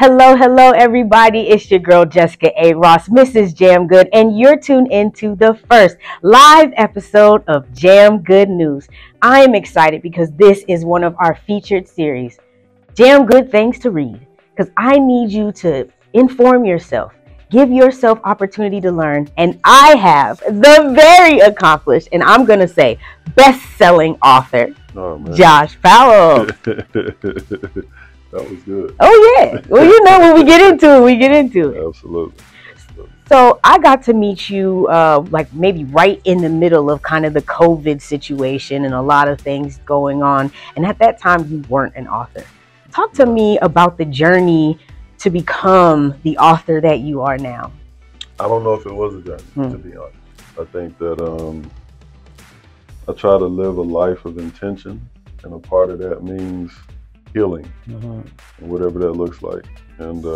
Hello, hello, everybody. It's your girl, Jessica A. Ross, Mrs. Jam Good, and you're tuned into the first live episode of Jam Good News. I am excited because this is one of our featured series, Jam Good Things to Read, because I need you to inform yourself, give yourself opportunity to learn, and I have the very accomplished, and I'm going to say, best-selling author, Josh Powell. That was good. Oh, yeah. Well, you know, when we get into it, we get into it. Absolutely. So I got to meet you like maybe right in the middle of kind of the COVID situation and a lot of things going on. And at that time, you weren't an author. Talk to me about the journey to become the author that you are now. I don't know if it was a journey, to be honest. I think that I try to live a life of intention, and a part of that means healing, whatever that looks like. And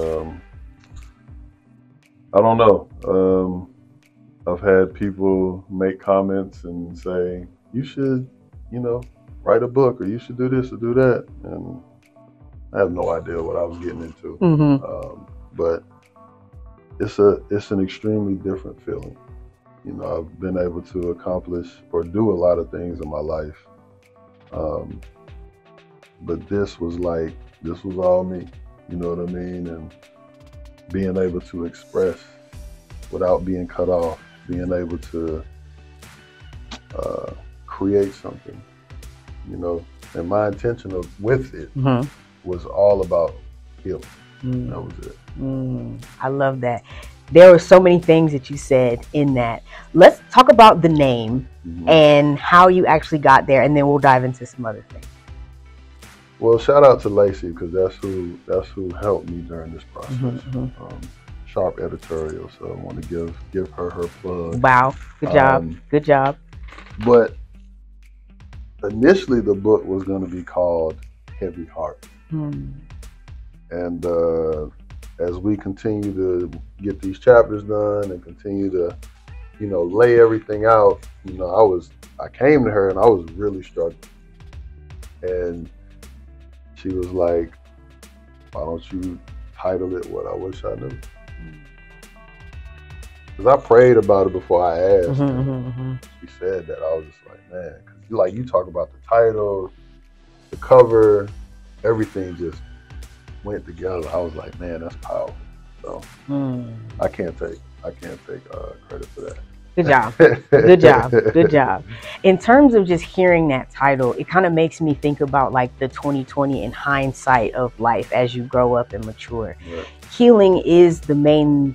I don't know. I've had people make comments and say, you should, write a book, or you should do this or do that. And I have no idea what I was getting into. But it's an extremely different feeling. I've been able to accomplish or do a lot of things in my life. But this was all me, you know what I mean? And being able to express without being cut off, being able to create something, and my intention with it was all about healing. That was it. I love that. There were so many things that you said in that. Let's talk about the name and how you actually got there, and then we'll dive into some other things. Well, shout out to Lacey, because that's who helped me during this process. Sharp editorial, so I want to give her plug. Wow, good job, good job. But initially, the book was going to be called Heavy Heart, and as we continue to get these chapters done and continue to, lay everything out, I came to her and I was really struggling, and she was like, why don't you title it What I Wish I Knew? Because I prayed about it before I asked. She said that. I was just like, man, because you talk about the title, the cover, everything just went together. I was like, man, that's powerful. So I can't take credit for that. Good job. Good job. Good job. In terms of just hearing that title, it kind of makes me think about like the 2020 in hindsight of life as you grow up and mature. Right. Healing is the main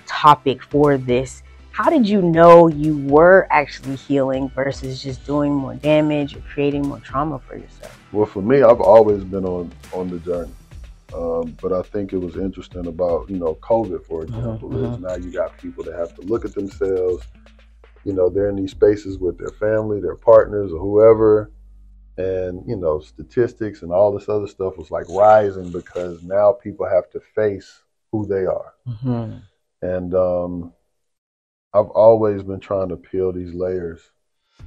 topic for this. How did you know you were actually healing versus just doing more damage or creating more trauma for yourself? Well, for me, I've always been on the journey. But I think it was interesting about, COVID, for example, is now you got people that have to look at themselves. They're in these spaces with their family, their partners, or whoever. And, statistics and all this other stuff was rising because now people have to face who they are. And I've always been trying to peel these layers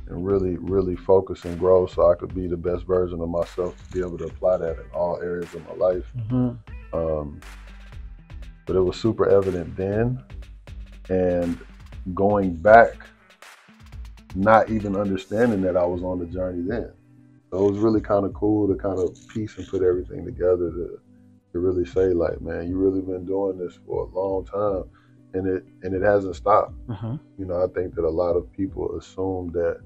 and really, really focus and grow so I could be the best version of myself to be able to apply that in all areas of my life. But it was super evident then, and going back, not even understanding that I was on the journey then. So it was really kind of cool to kind of piece and put everything together to really say, man, you really been doing this for a long time, and it hasn't stopped. I think that a lot of people assume that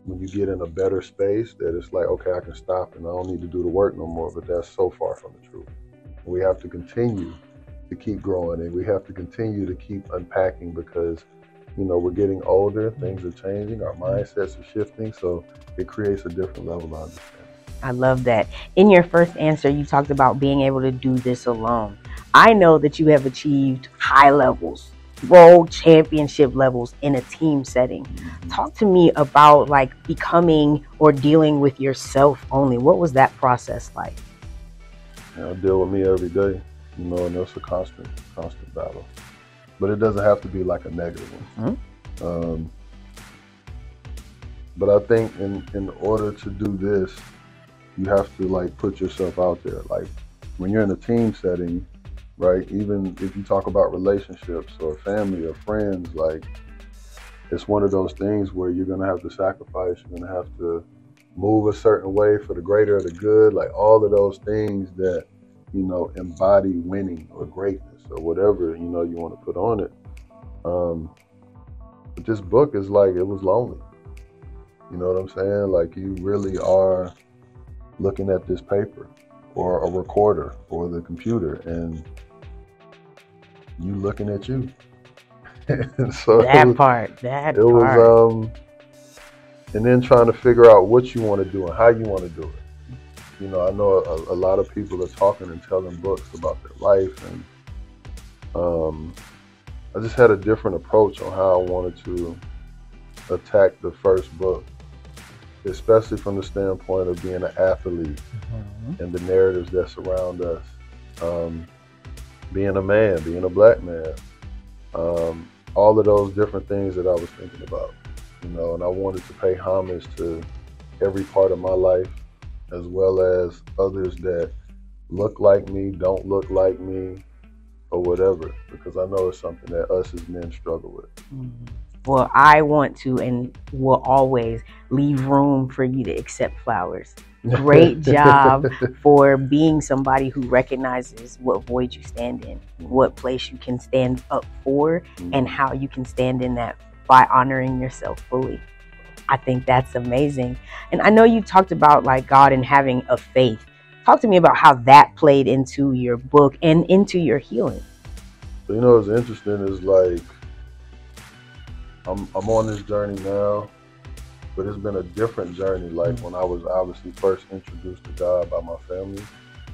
when you get in a better space that it's okay, I can stop and I don't need to do the work no more, but that's so far from the truth. We have to continue to keep growing, and we have to continue to keep unpacking because, we're getting older, things are changing, our mindsets are shifting, so it creates a different level of understanding. I love that. In your first answer, you talked about being able to do this alone. I know that you have achieved high levels, world championship levels in a team setting. Talk to me about becoming or dealing with yourself only. What was that process like? I deal with me every day, and it's a constant battle. But it doesn't have to be a negative one. But I think in order to do this, you have to put yourself out there. When you're in a team setting, right? Even if you talk about relationships or family or friends, like it's one of those things where you're gonna have to sacrifice, you're gonna have to move a certain way for the greater of the good, like all of those things that, embody winning or greatness or whatever, you want to put on it. But this book is like, it was lonely. You know what I'm saying? Like you really are looking at this paper or a recorder or the computer and you looking at you. So That part. And then trying to figure out what you want to do and how you want to do it. I know a lot of people are talking and telling books about their life, and I just had a different approach on how I wanted to attack the first book, especially from the standpoint of being an athlete and the narratives that surround us, being a man, being a black man, all of those different things that I was thinking about, and I wanted to pay homage to every part of my life, as well as others that look like me, don't look like me, or whatever, because I know it's something that us as men struggle with. Well, I want to and will always leave room for you to accept flowers. Great job for being somebody who recognizes what void you stand in, what place you can stand up for, and how you can stand in that by honoring yourself fully. I think that's amazing. And I know you talked about like God and having a faith. Talk to me about how that played into your book and into your healing. So, what's interesting is like, I'm on this journey now, but it's been a different journey. Like when I was obviously first introduced to God by my family,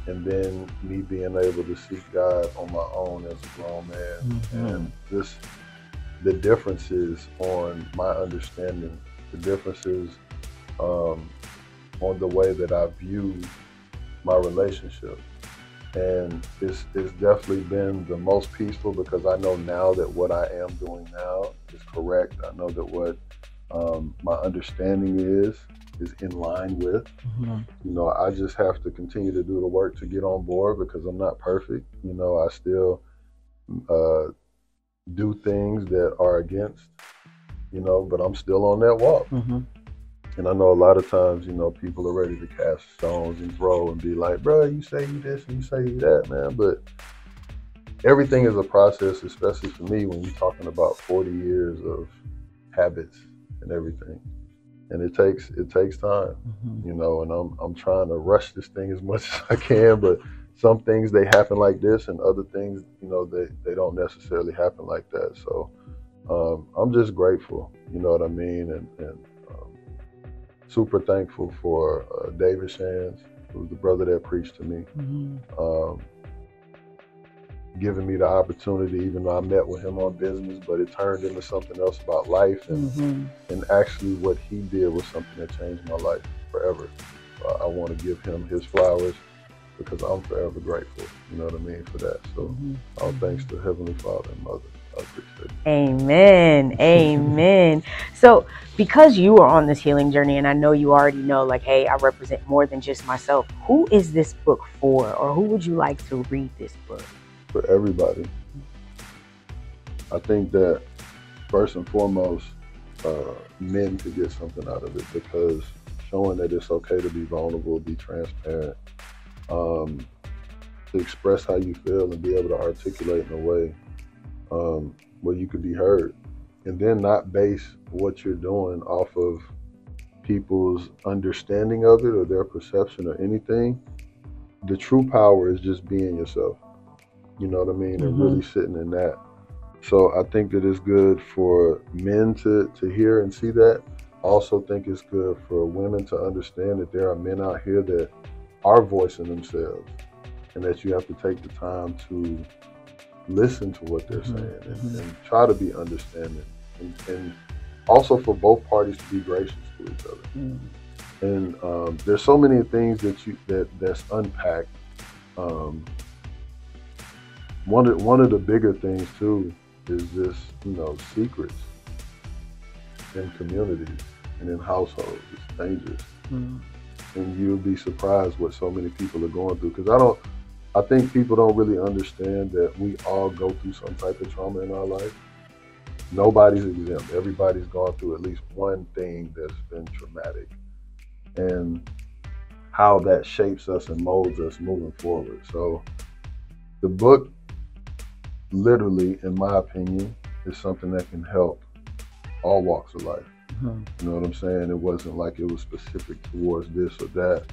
and then me being able to seek God on my own as a grown man, and just the differences on my understanding, the differences on the way that I view my relationship. And it's definitely been the most peaceful, because I know now that what I am doing now is correct. I know that what my understanding is in line with. I just have to continue to do the work to get on board, because I'm not perfect. I still do things that are against, but I'm still on that walk. And I know a lot of times, people are ready to cast stones and throw and be like, bro, you say you this and you say you that, man. But everything is a process, especially for me, when you're talking about 40 years of habits and everything. And it takes time, and I'm trying to rush this thing as much as I can, but some things, they happen like this, and other things, they don't necessarily happen like that. So I'm just grateful, you know what I mean? And super thankful for David Shands, who's the brother that preached to me, giving me the opportunity, even though I met with him on business, but it turned into something else about life. And actually what he did was something that changed my life forever. I want to give him his flowers, because I'm forever grateful, you know what I mean, for that. So all thanks to Heavenly Father and Mother. I appreciate it. Amen. Amen. So because you are on this healing journey, and I know you already know, like, hey, I represent more than just myself, who is this book for, or who would you like to read this book? For everybody. I think that first and foremost, men could get something out of it, because showing that it's okay to be vulnerable, be transparent, to express how you feel and be able to articulate in a way where you could be heard, and then not base what you're doing off of people's understanding of it or their perception or anything. The true power is just being yourself, you know what I mean, and really sitting in that. So I think that it's good for men to hear and see that. I also think it's good for women to understand that there are men out here that are voicing themselves, and that you have to take the time to listen to what they're saying and try to be understanding, and also for both parties to be gracious to each other. And there's so many things that's unpacked. One of the bigger things too is just, secrets in communities and in households. It's dangerous. And you'll be surprised what so many people are going through. Because I think people don't really understand that we all go through some type of trauma in our life. Nobody's exempt. Everybody's gone through at least one thing that's been traumatic, and how that shapes us and molds us moving forward. So the book, literally, in my opinion, is something that can help all walks of life. You know what I'm saying? It wasn't like it was specific towards this or that.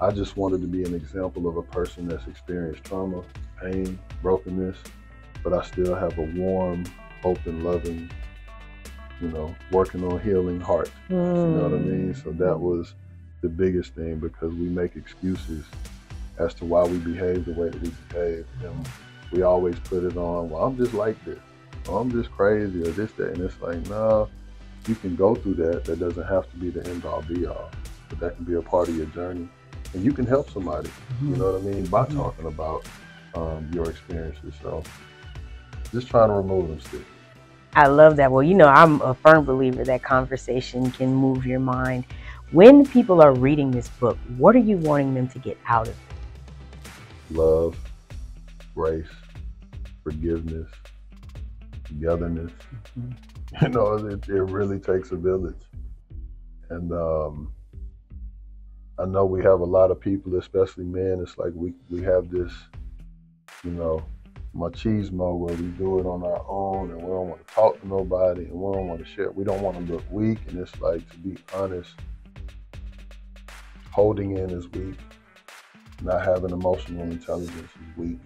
I just wanted to be an example of a person that's experienced trauma, pain, brokenness, but I still have a warm, open, loving, working on healing heart. You know what I mean? So that was the biggest thing, because we make excuses as to why we behave the way that we behave. And we always put it on, well, I'm just like this, or I'm just crazy, or this, that. And it's like, no, you can go through that. That doesn't have to be the end all be all, but that can be a part of your journey. And you can help somebody, you know what I mean, by talking about your experiences. So just trying to remove them still. I love that. Well, I'm a firm believer that conversation can move your mind. When people are reading this book, what are you wanting them to get out of it? Love, grace, forgiveness, togetherness. It really takes a village. And I know we have a lot of people, especially men, it's like we have this, machismo, where we do it on our own and we don't want to talk to nobody and we don't want to share. We don't want to look weak. And it's like, to be honest, holding in is weak. Not having emotional intelligence is weak.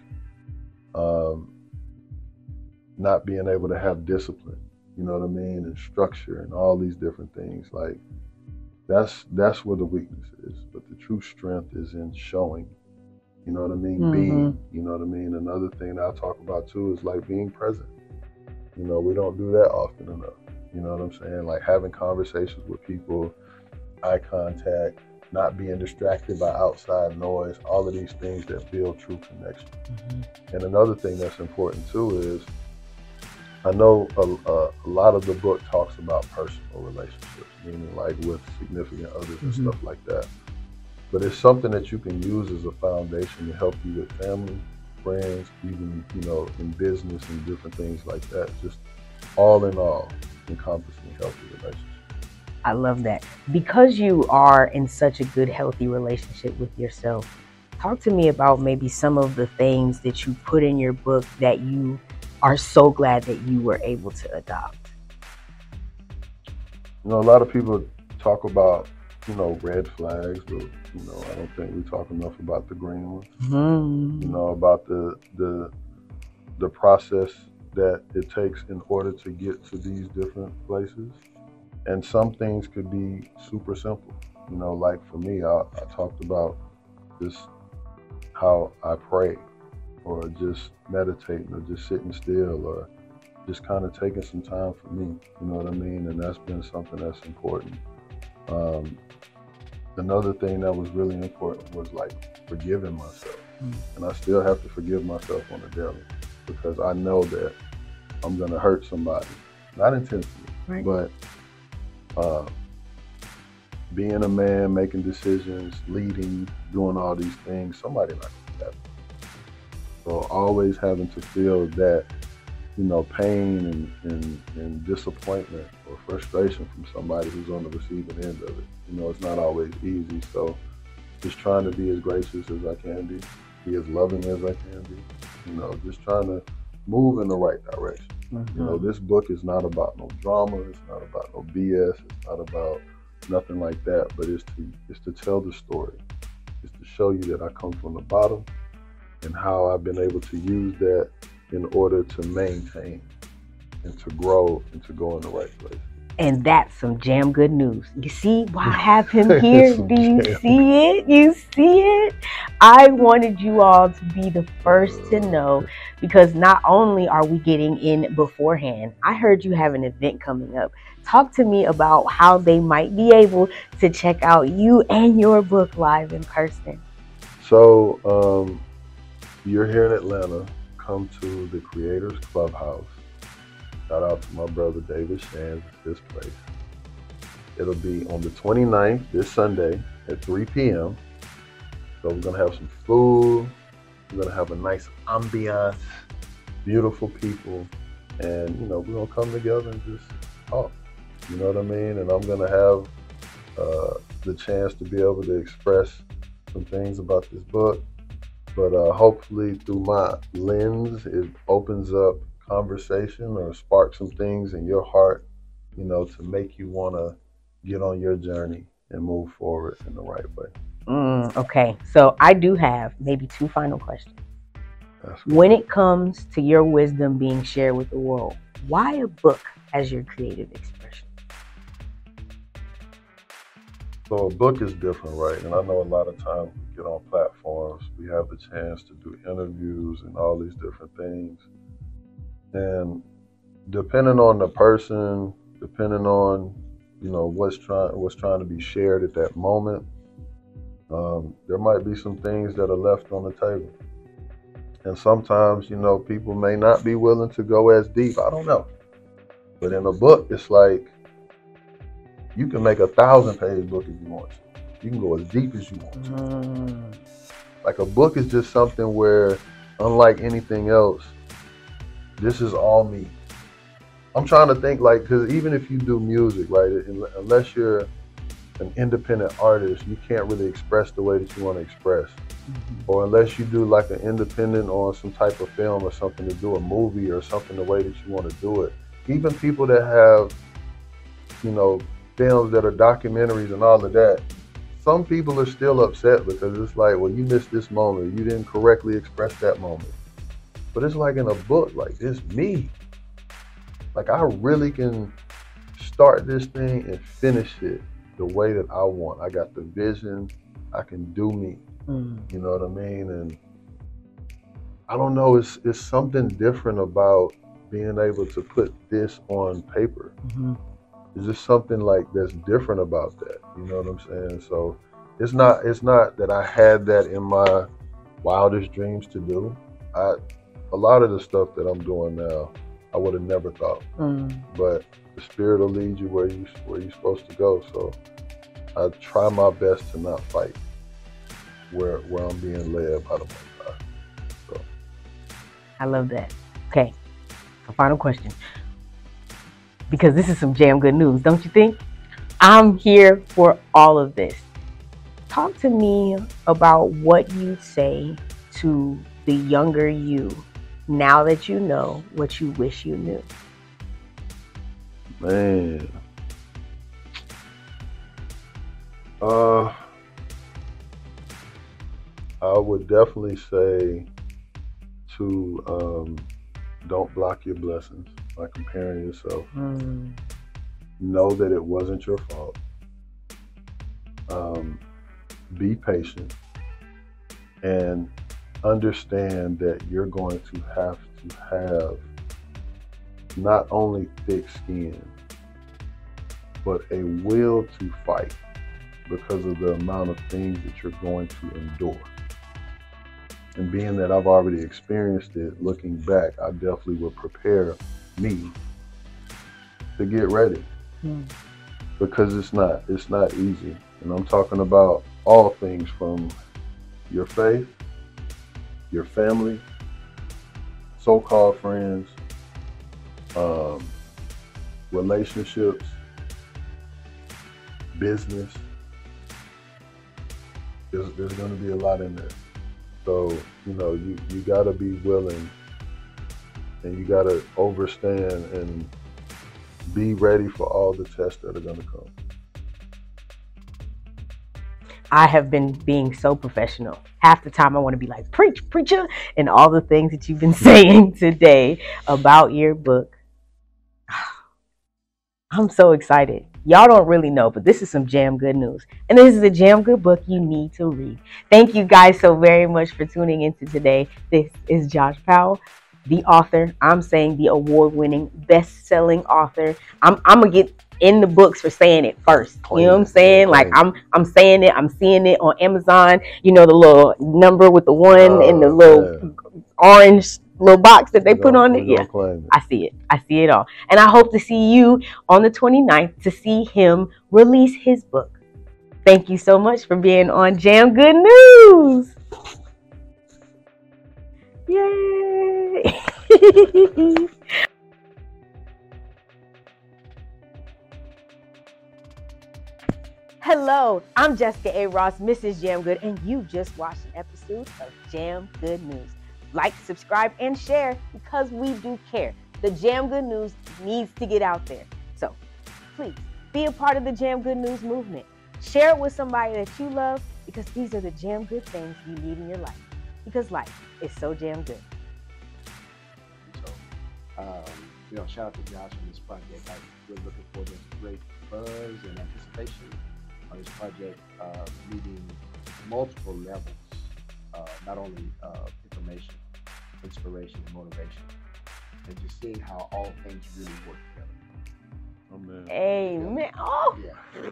Not being able to have discipline, you know what I mean, and structure and all these different things. Like, that's where the weakness is. But the true strength is in showing, you know what I mean, being, you know what I mean. Another thing that I talk about too is like being present. We don't do that often enough. You know what I'm saying? Like having conversations with people, eye contact, not being distracted by outside noise, all of these things that build true connection. And another thing that's important too is, I know a lot of the book talks about personal relationships, meaning like with significant others and stuff like that. But it's something that you can use as a foundation to help you with family, friends, even, in business and different things like that. Just all in all, encompassing healthy relationships. I love that. Because you are in such a good, healthy relationship with yourself, talk to me about maybe some of the things that you put in your book that you are so glad that you were able to adopt. A lot of people talk about, red flags, but, I don't think we talk enough about the green ones. About the process that it takes in order to get to these different places. And some things could be super simple. Like for me, I talked about just how I pray, or just meditating, or just sitting still, or just kind of taking some time for me, you know what I mean? And that's been something that's important. Another thing that was really important was like forgiving myself. And I still have to forgive myself on a daily, because I know that I'm gonna hurt somebody, not intentionally, but being a man, making decisions, leading, doing all these things, somebody not gonna be happy. So always having to feel that, pain and disappointment or frustration from somebody who's on the receiving end of it. It's not always easy. So just trying to be as gracious as I can be as loving as I can be, just trying to move in the right direction. This book is not about no drama. It's not about no BS. It's not about nothing like that, but it's to tell the story. It's to show you that I come from the bottom and how I've been able to use that in order to maintain and to grow and to go in the right place. And that's some JAMGOOD news. You see why I have him here? Do you see it? You see it? I wanted you all to be the first to know, because not only are we getting in beforehand, I heard you have an event coming up. Talk to me about how they might be able to check out you and your book live in person. So you're here in Atlanta, come to the Creators Clubhouse. Shout out to my brother David Shands, it's his place. It'll be on the 29th, this Sunday at 3 p.m. So we're gonna have some food, We're gonna have a nice ambiance, beautiful people, and we're gonna come together and just talk. You know what I mean? And I'm gonna have the chance to be able to express some things about this book. But hopefully through my lens, it opens up conversation or sparks some things in your heart, to make you want to get on your journey and move forward in the right way. Okay, so I do have maybe 2 final questions. When it comes to your wisdom being shared with the world, why a book as your creative expression? So a book is different, right? And I know a lot of times we get on platforms, we have the chance to do interviews and all these different things. And depending on the person, depending on, what's trying to be shared at that moment, there might be some things that are left on the table. And sometimes, people may not be willing to go as deep. I don't know. But in a book, it's like, you can make a 1,000-page book if you want to. You can go as deep as you want to. Like a book is just something where, unlike anything else, this is all me. I'm trying to think, like, because even if you do music, right, unless you're an independent artist, you can't really express the way that you want to express. Or unless you do like an independent on some type of film or something, to do a movie or something the way that you want to do it. Even people that have, films that are documentaries and all of that, some people are still upset because it's like, well, you missed this moment. You didn't correctly express that moment. But it's like in a book, like, it's me. Like, I really can start this thing and finish it the way that I want. I got the vision. I can do me. You know what I mean? And I don't know, it's something different about being able to put this on paper. It's just something like that's different about that. You know what I'm saying? So it's not that I had that in my wildest dreams to do. A lot of the stuff that I'm doing now, I would have never thought. But the Spirit will lead you where you're supposed to go. So I try my best to not fight where I'm being led by the Most High. So I love that. Okay, a final question, because this is some jam good news, don't you think? I'm here for all of this. Talk to me about what you say to the younger you now that you know what you wish you knew. Man. I would definitely say to don't block your blessings by comparing yourself. Know that it wasn't your fault. Be patient and understand that you're going to have not only thick skin, but a will to fight because of the amount of things that you're going to endure. And being that I've already experienced it, looking back, I definitely would prepare me to get ready. Because it's not easy. And I'm talking about all things, from your faith, your family, so-called friends, relationships, business. There's going to be a lot in there. So, you got to be willing, and you got to overstand and be ready for all the tests that are going to come. I have been being so professional. Half the time I want to be like, preacher, and all the things that you've been saying today about your book. I'm so excited. Y'all don't really know, but this is some jam good news. And this is a jam good book you need to read. Thank you guys so very much for tuning into today. This is Josh Powell, the author. I'm saying the award-winning, best-selling author. I'm gonna get in the books for saying it first. You know what I'm saying? Like I'm saying it, I'm seeing it on Amazon, the little number with the 1 and the little orange little box that they put on it. Yeah, I see it all. And I hope to see you on the 29th to see him release his book. Thank you so much for being on Jam Good News. Yay! Hello, I'm Jessica A. Ross, Mrs. Jam Good, and you just watched an episode of Jam Good News. Like, subscribe, and share because we do care. The Jam Good News needs to get out there. So, please, be a part of the Jam Good News movement. Share it with somebody that you love because these are the Jam Good things you need in your life. Because life is so jam good. So, shout out to Josh on this project. We're looking forward to great buzz and anticipation on this project, meeting multiple levels, not only information, inspiration, and motivation, and just seeing how all things really work together. Amen. Amen. Oh, Yeah.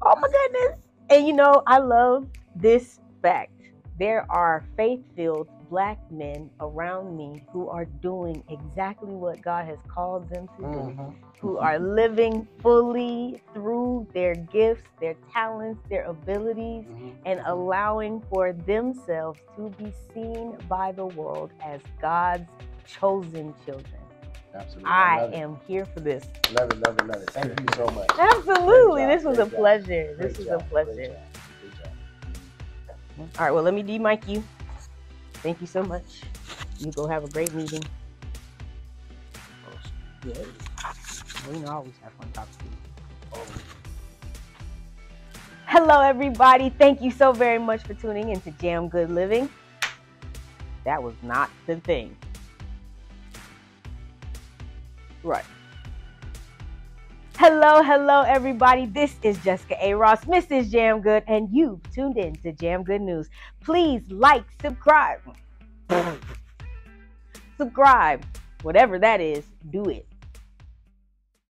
oh my goodness. And I love this fact. There are faith-filled Black men around me who are doing exactly what God has called them to do, who are living fully through their gifts, their talents, their abilities, and allowing for themselves to be seen by the world as God's chosen children. Absolutely. I am here for this. Love it. Thank you so much. Absolutely. Great this was job. a pleasure. Great This was job. a pleasure. Great job. All right, well, let me de-mic you. Thank you so much. You go have a great meeting. Yeah. We always have fun talking to you. Hello, everybody. Thank you so very much for tuning into Jam Good Living. That was not the thing. Right. Hello, everybody. This is Jessica A. Ross, Mrs. Jam Good, and you've tuned in to Jam Good News. Please like, subscribe. Subscribe. Whatever that is, do it.